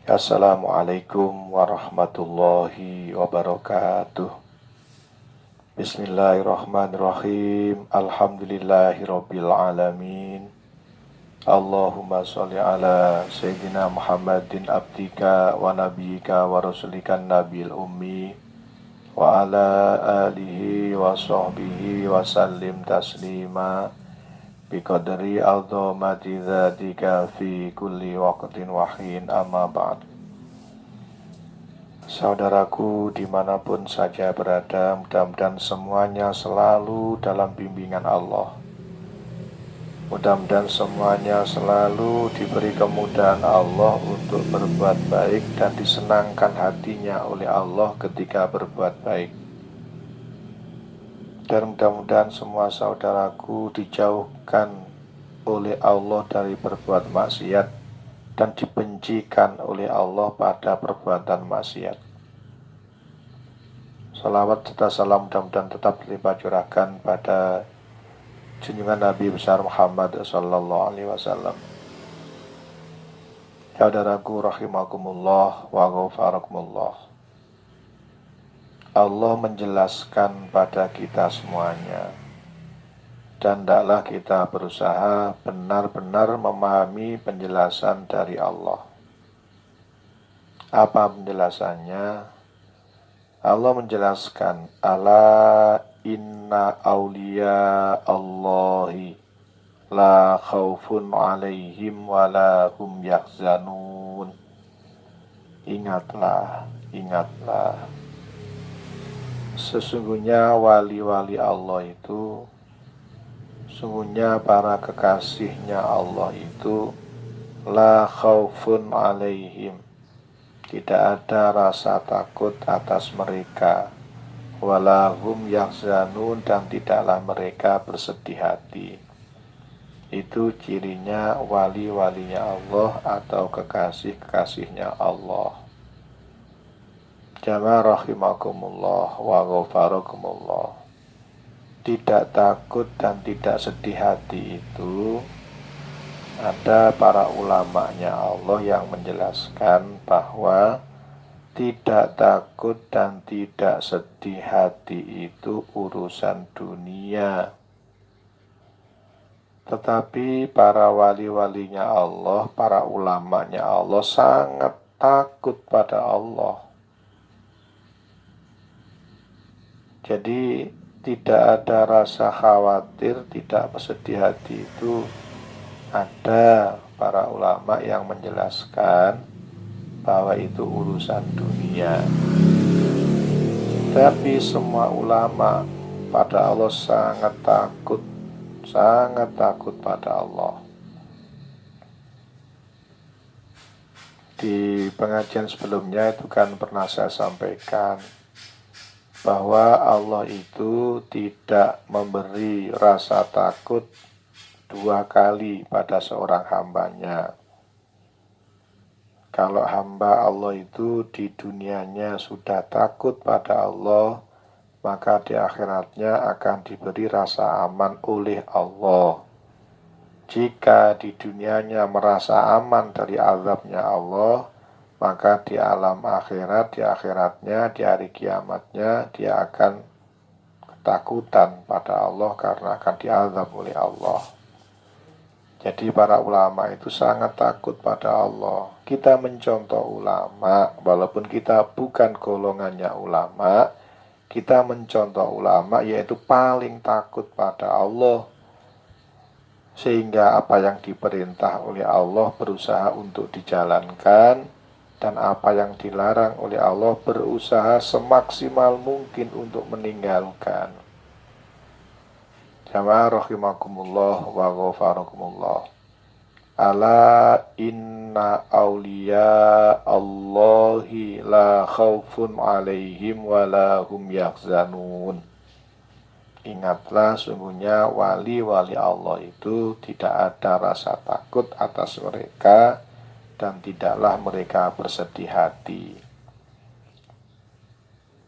Assalamualaikum warahmatullahi wabarakatuh. Bismillahirrahmanirrahim. Alhamdulillahirabbil alamin. Allahumma sholli ala Sayyidina Muhammadin abdika wa nabiyyika wa rasulikan nabil ummi wa ala alihi wa sahbihi wa sallim taslima biqadri azamati dzatika fi kulli waqtin wahin amma ba'd. Saudaraku dimanapun saja berada, mudah-mudahan semuanya selalu dalam bimbingan Allah. Mudah-mudahan semuanya selalu diberi kemudahan Allah untuk berbuat baik dan disenangkan hatinya oleh Allah ketika berbuat baik. Dan mudah-mudahan semua saudaraku dijauhkan oleh Allah dari berbuat maksiat dan dibencikan oleh Allah pada perbuatan maksiat. Salawat serta salam mudah-mudahan tetap dilimpah curahkan pada junjungan Nabi besar Muhammad sallallahu alaihi wasallam. Saudaraku rahimakumullah wa ghafarakumullah. Allah menjelaskan pada kita semuanya, dan hendaklah kita berusaha benar-benar memahami penjelasan dari Allah. Apa penjelasannya? Allah menjelaskan, ala inna awliya Allahi la khawfun alaihim wa la hum yahzanun. Ingatlah, ingatlah. Sesungguhnya wali-wali Allah itu, sesungguhnya para kekasihnya Allah itu, la khaufun alaihim, tidak ada rasa takut atas mereka, walahum yahzanun, dan tidaklah mereka bersedih hati. Itu cirinya wali-walinya Allah atau kekasih-kekasihnya Allah. Jamaah rahimakumullah wa ghafarakumullah. Tidak takut dan tidak sedih hati itu, ada para ulamanya Allah yang menjelaskan bahwa tidak takut dan tidak sedih hati itu urusan dunia. Tetapi para wali-walinya Allah, para ulamanya Allah sangat takut pada Allah. Jadi tidak ada rasa khawatir, tidak bersedih hati itu. Ada para ulama yang menjelaskan bahwa itu urusan dunia. Tapi semua ulama pada Allah sangat takut pada Allah. Di pengajian sebelumnya itu kan pernah saya sampaikan bahwa Allah itu tidak memberi rasa takut dua kali pada seorang hambanya. Kalau hamba Allah itu di dunianya sudah takut pada Allah, maka di akhiratnya akan diberi rasa aman oleh Allah. Jika di dunianya merasa aman dari azabnya Allah, maka di alam akhirat, di akhiratnya, di hari kiamatnya, dia akan ketakutan pada Allah karena akan diazab oleh Allah. Jadi para ulama itu sangat takut pada Allah. Kita mencontoh ulama, walaupun kita bukan golongannya ulama, kita mencontoh ulama yaitu paling takut pada Allah. Sehingga apa yang diperintah oleh Allah berusaha untuk dijalankan, dan apa yang dilarang oleh Allah berusaha semaksimal mungkin untuk meninggalkan. Jamaah rahimakumullah wa ghafarakumullah. Ala inna awliya Allahi la khawfun alaihim wa la hum yahzanun. Ingatlah, sungguhnya wali-wali Allah itu tidak ada rasa takut atas mereka, dan tidaklah mereka bersedih hati.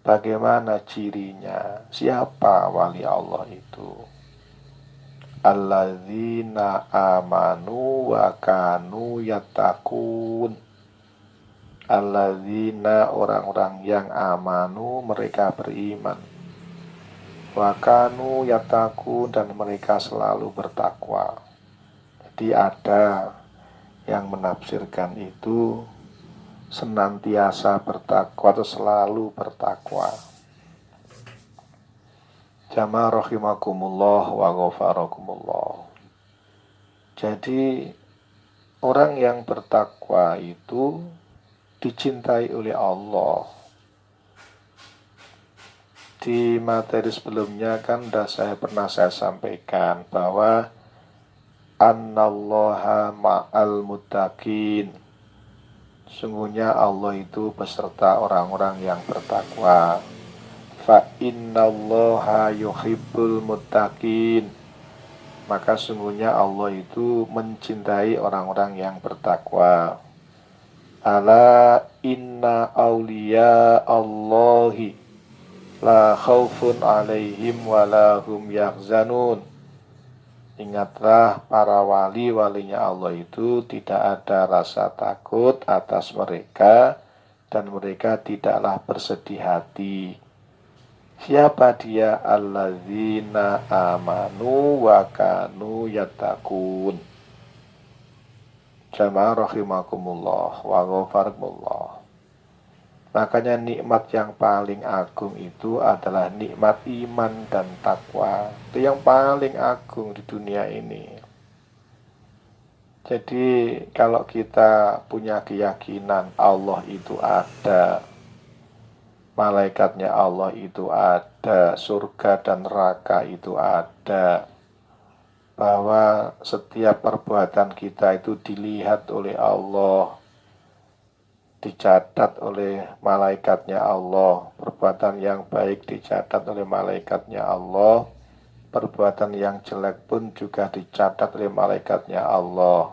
Bagaimana cirinya? Siapa wali Allah itu? Alladzina amanu wa kanu yattaqun. alladzina orang-orang yang amanu mereka beriman, wa kanu yattaqun dan mereka selalu bertakwa. Jadi ada yang menafsirkan itu senantiasa bertakwa atau selalu bertakwa. Jamaah rahimakumullah wa ghafarakumullah. Jadi orang yang bertakwa itu dicintai oleh Allah. Di materi sebelumnya kan saya pernah sampaikan bahwa annallaha ma'al muttaqin. Sungguhnya Allah itu beserta orang-orang yang bertakwa. Fa innallaha yuhibbul muttaqin. Maka sungguhnya Allah itu mencintai orang-orang yang bertakwa. Ala inna awliya Allahi la khaufun alaihim wa la hum yahzanun. Ingatlah para wali-walinya Allah itu tidak ada rasa takut atas mereka dan mereka tidaklah bersedih hati. Siapa dia? Alladzina amanu wa kanu yattaqun. Jamaah rahimakumullah wa ghafarakumullah. Makanya nikmat yang paling agung itu adalah nikmat iman dan takwa. Itu yang paling agung di dunia ini. Jadi kalau kita punya keyakinan Allah itu ada, malaikatnya Allah itu ada, surga dan neraka itu ada, bahwa setiap perbuatan kita itu dilihat oleh Allah, dicatat oleh malaikatnya Allah. Perbuatan yang baik dicatat oleh malaikatnya Allah, perbuatan yang jelek pun juga dicatat oleh malaikatnya Allah.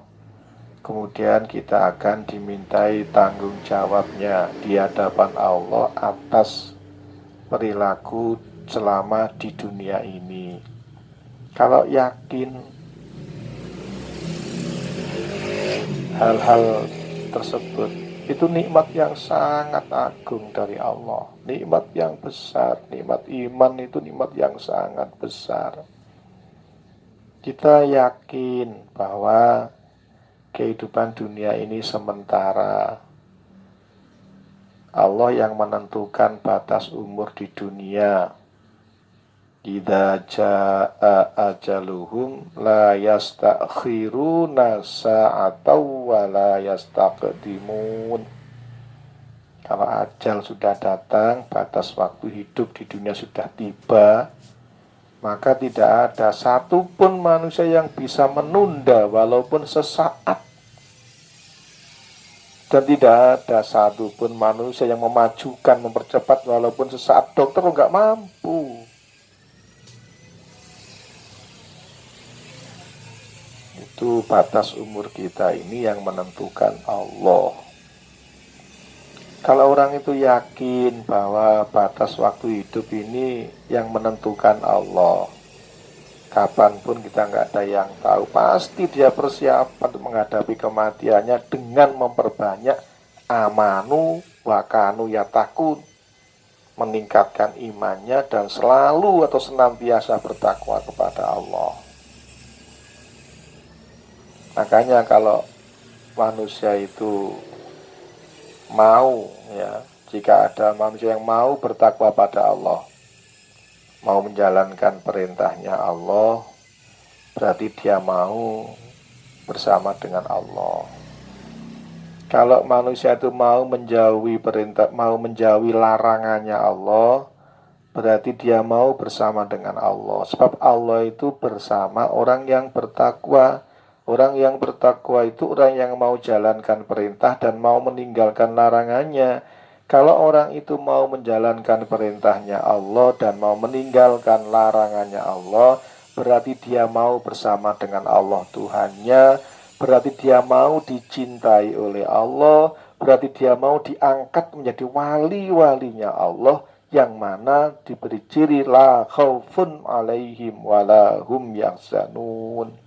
Kemudian kita akan dimintai tanggung jawabnya di hadapan Allah atas perilaku selama di dunia ini. Kalau yakin hal-hal tersebut, itu nikmat yang sangat agung dari Allah, nikmat yang besar. Nikmat iman itu nikmat yang sangat besar. Kita yakin bahwa kehidupan dunia ini sementara. Allah yang menentukan batas umur di dunia. Idza jaa ajaluhum la yastakhiruna sa'atan wa la yastaqdimun. Kalau ajal sudah datang, batas waktu hidup di dunia sudah tiba, maka tidak ada satupun manusia yang bisa menunda walaupun sesaat. Dan tidak ada satupun manusia yang memajukan, mempercepat walaupun sesaat. Dokter nggak mampu. Itu batas umur kita ini yang menentukan Allah. Kalau orang itu yakin bahwa batas waktu hidup ini yang menentukan Allah, kapanpun kita nggak ada yang tahu, pasti dia persiapan untuk menghadapi kematiannya dengan memperbanyak amanu wa kanu yattaqun, meningkatkan imannya dan selalu atau senantiasa bertakwa kepada Allah. Makanya kalau manusia itu mau, ya, jika ada manusia yang mau bertakwa pada Allah, mau menjalankan perintahnya Allah, berarti dia mau bersama dengan Allah. Kalau manusia itu mau menjauhi perintah, mau menjauhi larangannya Allah, berarti dia mau bersama dengan Allah. Sebab Allah itu bersama orang yang bertakwa. Orang yang bertakwa itu orang yang mau jalankan perintah dan mau meninggalkan larangannya. Kalau orang itu mau menjalankan perintahnya Allah dan mau meninggalkan larangannya Allah, berarti dia mau bersama dengan Allah Tuhannya, berarti dia mau dicintai oleh Allah, berarti dia mau diangkat menjadi wali-walinya Allah, yang mana diberi ciri la khaufun alaihim wa la hum yahzanun.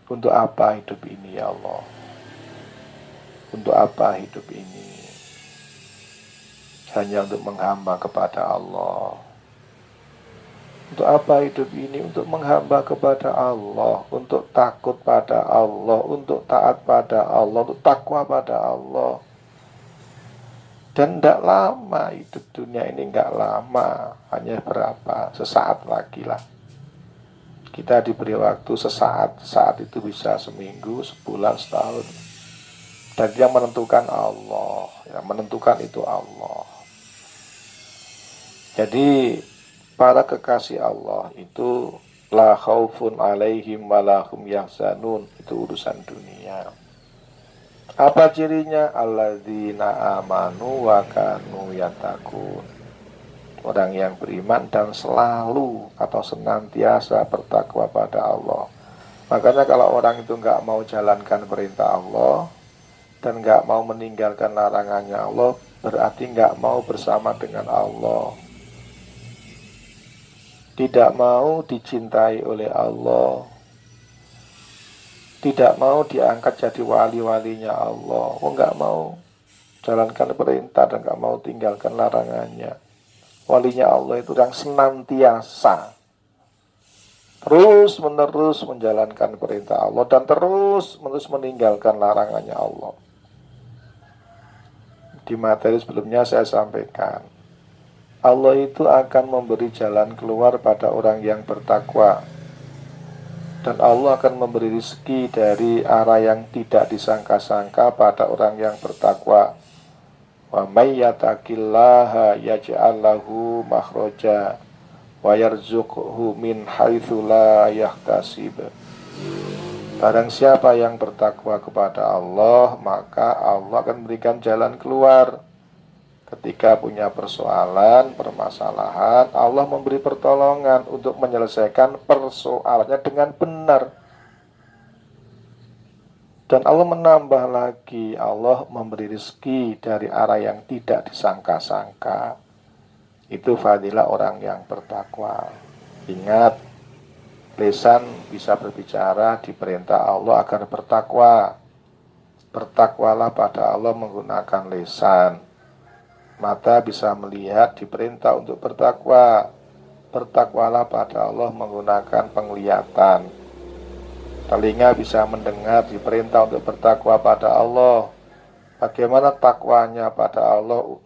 Untuk apa hidup ini ya Allah? Untuk apa hidup ini? Hanya untuk menghamba kepada Allah. Untuk apa hidup ini? Untuk menghamba kepada Allah, untuk takut pada Allah, untuk taat pada Allah, untuk takwa pada Allah. Dan tidak lama hidup dunia ini, tidak lama. Hanya berapa? Sesaat lagi lah. Kita diberi waktu sesaat. Saat itu bisa seminggu, sebulan, setahun. Dan yang menentukan Allah. Yang menentukan itu Allah. Jadi para kekasih Allah itu la khaufun alaihim walahum yahzanun. Itu urusan dunia. Apa cirinya? Alladzina amanu wa kanu yattaqun. Orang yang beriman dan selalu atau senantiasa bertakwa pada Allah. Makanya kalau orang itu enggak mau jalankan perintah Allah dan enggak mau meninggalkan larangannya Allah, berarti enggak mau bersama dengan Allah. Tidak mau dicintai oleh Allah, tidak mau diangkat jadi wali-walinya Allah. Enggak mau jalankan perintah dan enggak mau tinggalkan larangannya. Walinya Allah itu yang senantiasa terus menerus menjalankan perintah Allah dan terus menerus meninggalkan larangannya Allah. Di materi sebelumnya saya sampaikan, Allah itu akan memberi jalan keluar pada orang yang bertakwa. Dan Allah akan memberi rezeki dari arah yang tidak disangka-sangka pada orang yang bertakwa. Wa may yattaqillaha yaj'al lahu makhraja wa yarzuqhu min haitsu la yahtasib. Barang siapa yang bertakwa kepada Allah, maka Allah akan memberikan jalan keluar. Ketika punya persoalan, permasalahan, Allah memberi pertolongan untuk menyelesaikan persoalannya dengan benar. Dan Allah menambah lagi, Allah memberi rezeki dari arah yang tidak disangka-sangka. Itu fadilah orang yang bertakwa. Ingat, lisan bisa berbicara, diperintah Allah agar bertakwa. Bertakwalah pada Allah menggunakan lisan. Mata bisa melihat, diperintah untuk bertakwa. Bertakwalah pada Allah menggunakan penglihatan. Telinga bisa mendengar, diperintah untuk bertakwa pada Allah. Bagaimana takwanya pada Allah?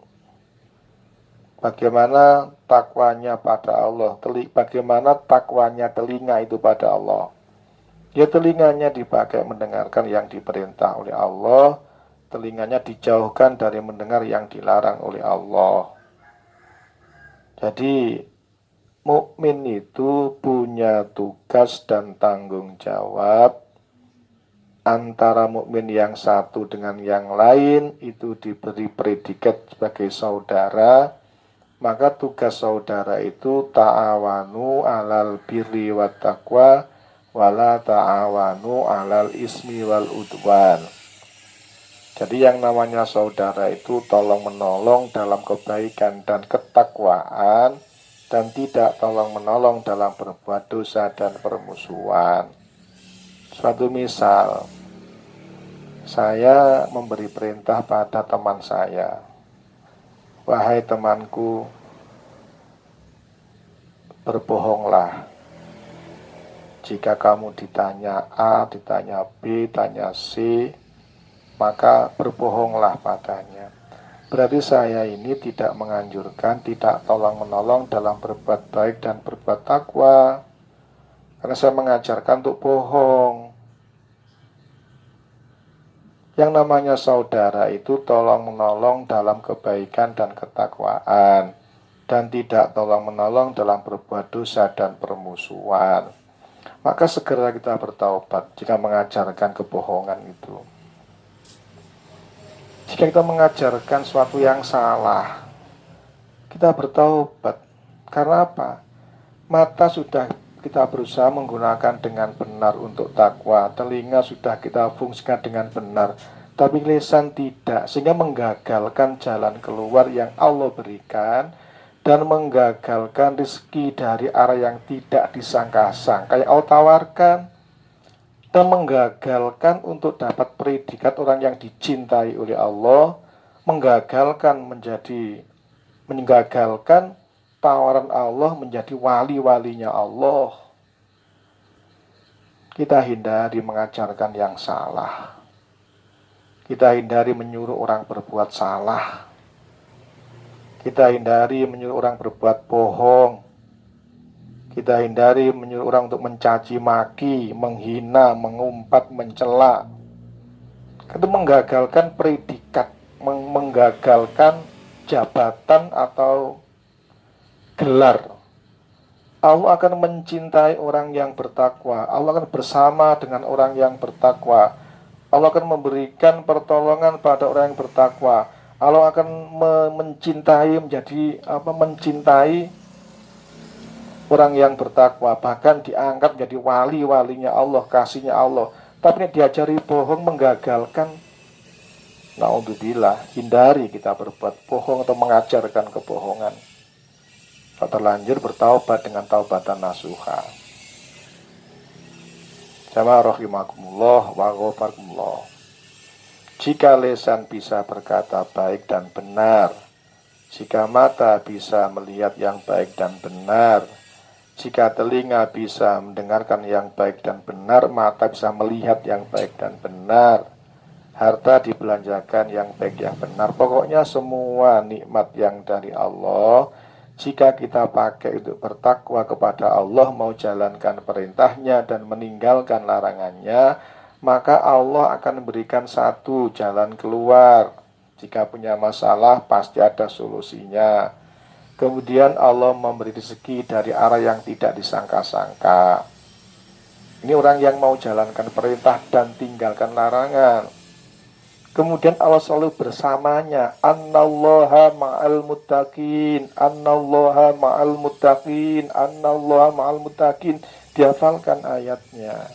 Bagaimana takwanya pada Allah? Bagaimana takwanya telinga itu pada Allah? Ya, telinganya dipakai mendengarkan yang diperintah oleh Allah. Telinganya dijauhkan dari mendengar yang dilarang oleh Allah. Jadi mukmin itu punya tugas dan tanggung jawab. Antara mukmin yang satu dengan yang lain itu diberi predikat sebagai saudara. Maka tugas saudara itu ta'awanu alal birri wat taqwa wala ta'awanu alal ismi wal udwan. Jadi yang namanya saudara itu tolong menolong dalam kebaikan dan ketakwaan, dan tidak tolong menolong dalam berbuat dosa dan permusuhan. Suatu misal, saya memberi perintah pada teman saya, wahai temanku, berbohonglah. Jika kamu ditanya A, ditanya B, tanya C, maka berbohonglah padanya. Berarti saya ini tidak menganjurkan, tidak tolong-menolong dalam berbuat baik dan berbuat takwa. Karena saya mengajarkan untuk bohong. Yang namanya saudara itu tolong-menolong dalam kebaikan dan ketakwaan, dan tidak tolong-menolong dalam berbuat dosa dan permusuhan. Maka segera kita bertaubat jika mengajarkan kebohongan itu. Jika kita mengajarkan sesuatu yang salah, kita bertaubat. Karena apa? Mata sudah kita berusaha menggunakan dengan benar untuk takwa, telinga sudah kita fungsikan dengan benar, tapi lisan tidak, sehingga menggagalkan jalan keluar yang Allah berikan dan menggagalkan rezeki dari arah yang tidak disangka-sangka yang Allah tawarkan. dan menggagalkan untuk dapat predikat orang yang dicintai oleh Allah, menggagalkan tawaran Allah menjadi wali-walinya Allah. Kita hindari mengajarkan yang salah. Kita hindari menyuruh orang berbuat salah. Kita hindari menyuruh orang berbuat bohong. Kita hindari menyuruh orang untuk mencaci maki, menghina, mengumpat, mencela. Itu menggagalkan predikat, menggagalkan jabatan atau gelar. Allah akan mencintai orang yang bertakwa. Allah akan bersama dengan orang yang bertakwa. Allah akan memberikan pertolongan pada orang yang bertakwa. Allah akan mencintai orang yang bertakwa, bahkan diangkat menjadi wali-walinya Allah, kasihnya Allah. Tapi ini diajari bohong, menggagalkan. Naudzubillah, hindari kita berbuat bohong atau mengajarkan kebohongan. Terlanjur bertaubat dengan taubatan nasuha. Jamaah rahimakumullah wa ghafarkumullah. Jika lisan bisa berkata baik dan benar, jika mata bisa melihat yang baik dan benar, jika telinga bisa mendengarkan yang baik dan benar, mata bisa melihat yang baik dan benar, harta dibelanjakan yang baik yang benar, pokoknya semua nikmat yang dari Allah, jika kita pakai untuk bertakwa kepada Allah, mau jalankan perintahnya dan meninggalkan larangannya, maka Allah akan memberikan satu jalan keluar. Jika punya masalah, pasti ada solusinya. Kemudian Allah memberi rezeki dari arah yang tidak disangka-sangka. Ini orang yang mau jalankan perintah dan tinggalkan larangan. Kemudian Allah selalu bersamanya. Annallaha ma'al muttaqin, Annallaha ma'al muttaqin, Annallaha ma'al muttaqin. Dihafalkan ayatnya.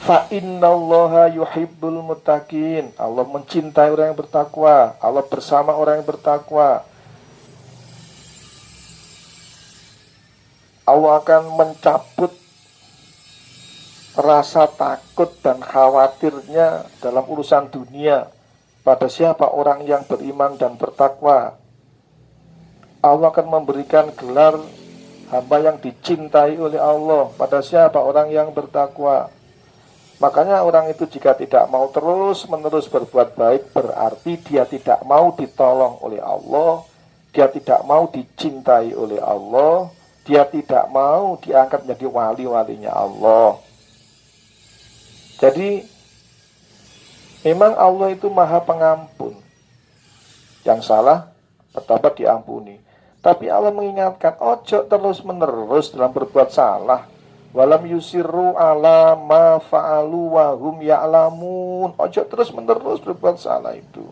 Fa innallaha yuhibbul muttaqin. Allah mencintai orang yang bertakwa. Allah bersama orang yang bertakwa. Allah akan mencabut rasa takut dan khawatirnya dalam urusan dunia pada siapa orang yang beriman dan bertakwa. Allah akan memberikan gelar hamba yang dicintai oleh Allah pada siapa orang yang bertakwa. Makanya orang itu jika tidak mau terus-menerus berbuat baik, berarti dia tidak mau ditolong oleh Allah, dia tidak mau dicintai oleh Allah, dia tidak mau diangkat menjadi wali-walinya Allah. Jadi memang Allah itu maha pengampun. Yang salah bertobat diampuni. Tapi Allah mengingatkan, ojo terus menerus dalam berbuat salah. Walam yusirru ala ma fa'alu wa hum ya'lamun. Ojo terus menerus berbuat salah itu.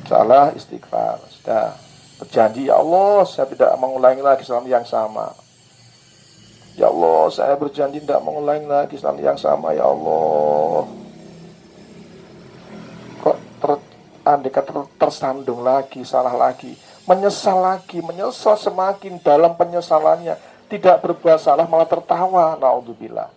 Salah, istighfar. Sudah berjanji, ya Allah, saya tidak mengulangi lagi kesalahan yang sama. Ya Allah, saya berjanji tidak mengulangi lagi kesalahan yang sama, ya Allah. Kok tersandung lagi, salah lagi, menyesal semakin dalam penyesalannya. Tidak berbuat salah malah tertawa, naudzubillah.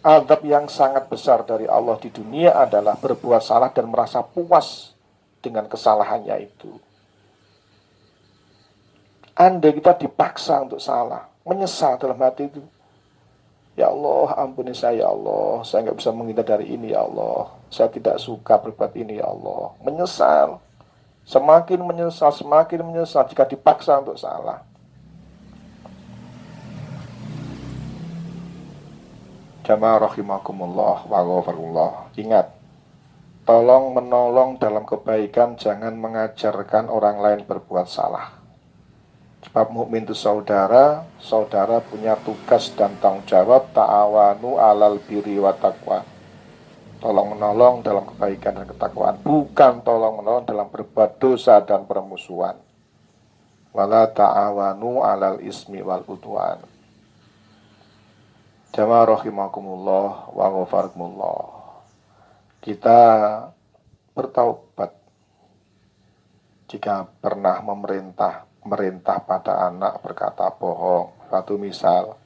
Azab yang sangat besar dari Allah di dunia adalah berbuat salah dan merasa puas dengan kesalahannya itu. Andai kita dipaksa untuk salah, menyesal dalam hati itu, ya Allah, ampuni saya, ya Allah, saya nggak bisa menghindar dari ini, ya Allah, saya tidak suka berbuat ini, ya Allah. Menyesal, semakin menyesal jika dipaksa untuk salah. Jamaah rahimakumullah wa ghafarullah. Ingat, tolong menolong dalam kebaikan, jangan mengajarkan orang lain berbuat salah. Sebab mukmin itu saudara, saudara punya tugas dan tanggung jawab, ta'awanu alal birri wa taqwa. Tolong menolong dalam kebaikan dan ketakwaan, bukan tolong menolong dalam berbuat dosa dan permusuhan. Wala ta'awanu alal ismi wal udwan. Jamaah rahimakumullah wa ghafarkumullah. Kita bertaubat jika pernah memerintah pada anak berkata bohong. Satu misal,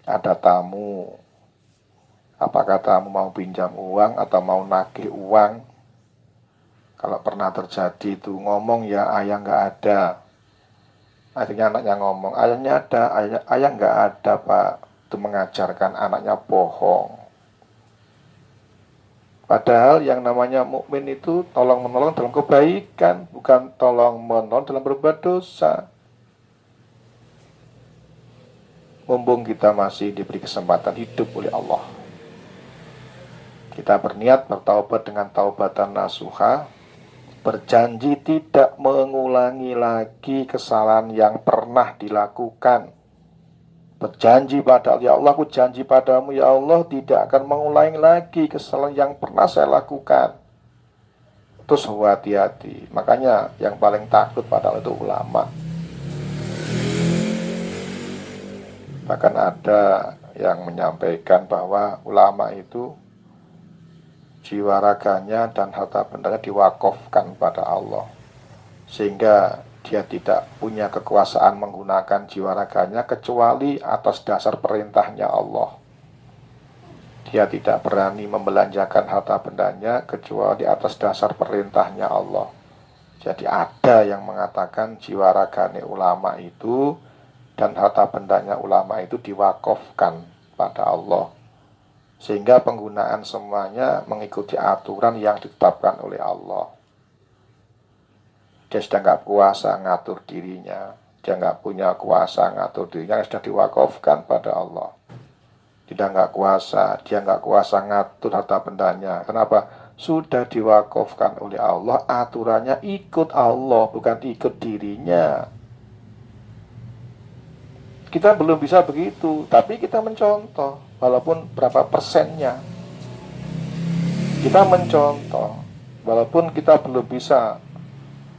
ada tamu, apakah tamu mau pinjam uang atau mau nagih uang. Kalau pernah terjadi itu ngomong ya ayah nggak ada, akhirnya anaknya ngomong ayahnya ada, ayah nggak ada pak. Itu mengajarkan anaknya bohong. Padahal yang namanya mukmin itu tolong menolong dalam kebaikan, bukan tolong menolong dalam berbuat dosa. Mumpung kita masih diberi kesempatan hidup oleh Allah, kita berniat bertaubat dengan taubatan nasuha, berjanji tidak mengulangi lagi kesalahan yang pernah dilakukan. Berjanji pada Allah, ya Allah, aku janji padamu ya Allah tidak akan mengulangi lagi kesalahan yang pernah saya lakukan. Terus hati-hati. Makanya yang paling takut pada Allah itu ulama. Bahkan ada yang menyampaikan bahwa ulama itu jiwa raganya dan harta bendanya diwakafkan pada Allah, sehingga dia tidak punya kekuasaan menggunakan jiwa raganya kecuali atas dasar perintahnya Allah. Dia tidak berani membelanjakan harta bendanya kecuali atas dasar perintahnya Allah. Jadi ada yang mengatakan jiwa raganya ulama itu dan harta bendanya ulama itu diwakafkan pada Allah, sehingga penggunaan semuanya mengikuti aturan yang ditetapkan oleh Allah. Dia sudah nggak kuasa ngatur dirinya, dia nggak punya kuasa ngatur dirinya, sudah diwakafkan pada Allah. Dia nggak kuasa ngatur harta bendanya. Kenapa? Sudah diwakafkan oleh Allah, aturannya ikut Allah, bukan ikut dirinya. Kita belum bisa begitu, tapi kita mencontoh, walaupun berapa persennya. Kita mencontoh, walaupun kita belum bisa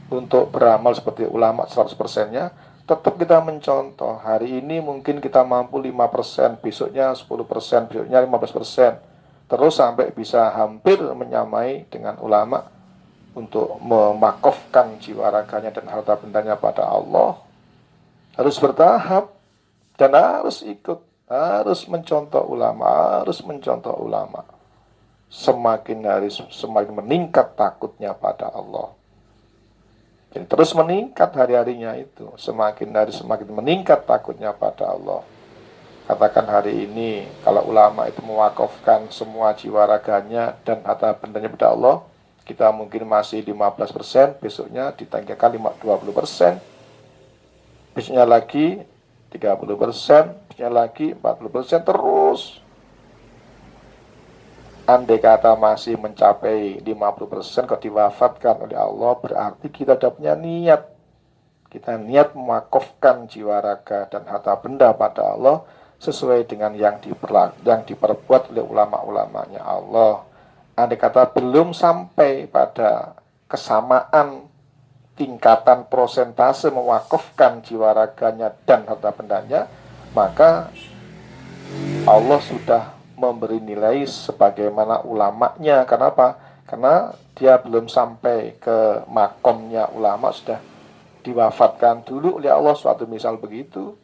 untuk beramal seperti ulama 100%-nya, tetap kita mencontoh. Hari ini mungkin kita mampu 5%, besoknya 10%, besoknya 15%. Terus sampai bisa hampir menyamai dengan ulama untuk memakofkan jiwa raganya dan harta bendanya pada Allah. Harus bertahap. Dan harus ikut, harus mencontoh ulama, Semakin hari semakin meningkat takutnya pada Allah. Jadi terus meningkat hari-harinya itu, semakin hari semakin meningkat takutnya pada Allah. Katakan hari ini, kalau ulama itu mewakafkan semua jiwa raganya dan harta bendanya pada Allah, kita mungkin masih 15%, besoknya ditanggalkan 20%, besoknya lagi 30%, besoknya lagi 40%, terus. Andai kata masih mencapai 50% kalau diwafatkan oleh Allah, berarti kita sudah punya niat. Kita niat mewakafkan jiwa raga dan harta benda pada Allah sesuai dengan yang diperbuat oleh ulama-ulamanya Allah. Andai kata belum sampai pada kesamaan tingkatan prosentase mewakafkan jiwa raganya dan harta bendanya, maka Allah sudah memberi nilai sebagaimana ulamanya. Kenapa? Karena dia belum sampai ke makomnya ulama, sudah diwafatkan dulu oleh Allah, suatu misal begitu.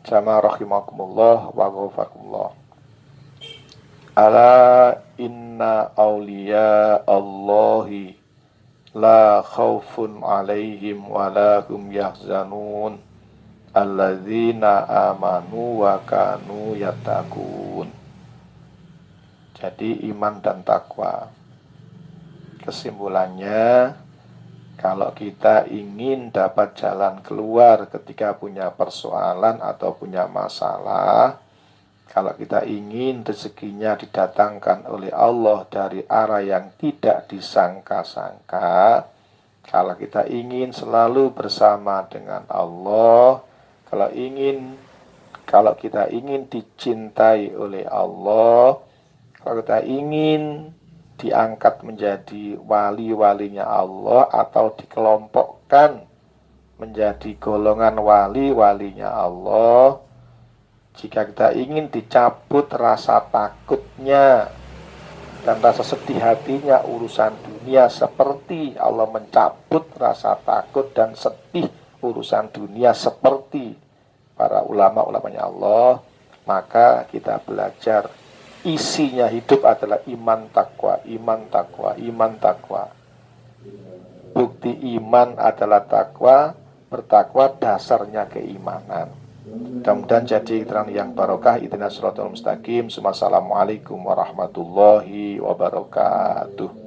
Jamaah rahimakumullah wa ghafakumullah. Ala inna awliya Allahi la khawfun alaihim wa la hum yahzanun alladzina amanu wa kanu yattaqun. Jadi iman dan takwa, kesimpulannya, kalau kita ingin dapat jalan keluar ketika punya persoalan atau punya masalah, kalau kita ingin rezekinya didatangkan oleh Allah dari arah yang tidak disangka-sangka, kalau kita ingin selalu bersama dengan Allah, kalau kita ingin dicintai oleh Allah, kalau kita ingin diangkat menjadi wali-walinya Allah atau dikelompokkan menjadi golongan wali-walinya Allah, jika kita ingin dicabut rasa takutnya dan rasa sedih hatinya urusan dunia, seperti Allah mencabut rasa takut dan sedih urusan dunia seperti para ulama-ulamanya Allah, maka kita belajar isinya hidup adalah iman takwa, iman takwa, iman takwa. Bukti iman adalah takwa, bertakwa dasarnya keimanan. Mudah-mudahan jadi keterangan yang barokah. Ihdinas siratal mustaqim. Assalamualaikum warahmatullahi wabarakatuh.